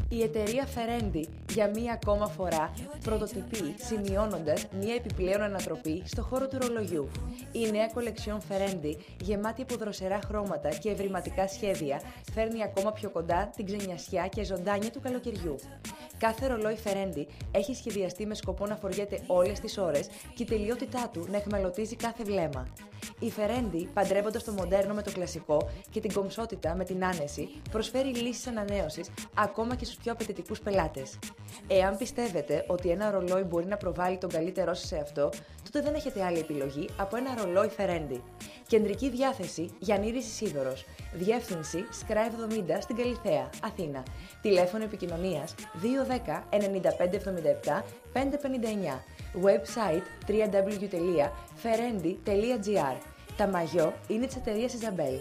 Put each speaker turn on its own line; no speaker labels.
Η εταιρεία Ferendi για μία ακόμα φορά πρωτοτυπεί σημειώνοντας μία επιπλέον ανατροπή στο χώρο του ρολογιού. Η νέα κολεξιόν Ferendi, γεμάτη από δροσερά χρώματα και ευρηματικά σχέδια, φέρνει ακόμα πιο κοντά την ξενιασιά και ζωντάνια του καλοκαιριού. Κάθε ρολόι Ferendi έχει σχεδιαστεί με σκοπό να φοριέται όλες τις ώρες και η τελειότητά του να εχμαλωτίζει κάθε βλέμμα. Η Ferendi, παντρεύοντας το μοντέρνο με το κλασικό και την κομψότητα με την άνεση, προσφέρει λύσεις ανανέωσης ακόμα και στους πιο απαιτητικούς πελάτες. Εάν πιστεύετε ότι ένα ρολόι μπορεί να προβάλλει τον καλύτερό σας σε αυτό, τότε δεν έχετε άλλη επιλογή από ένα ρολόι Ferendi. Κεντρική διάθεση Γιαννήρης Ισίδωρος. Διεύθυνση Σκρά 70 στην Καλιθέα, Αθήνα. Τηλέφωνο επικοινωνίας 210 95 77 559. Website www.ferendi.gr. Τα μαγιό είναι της εταιρείας Isabel.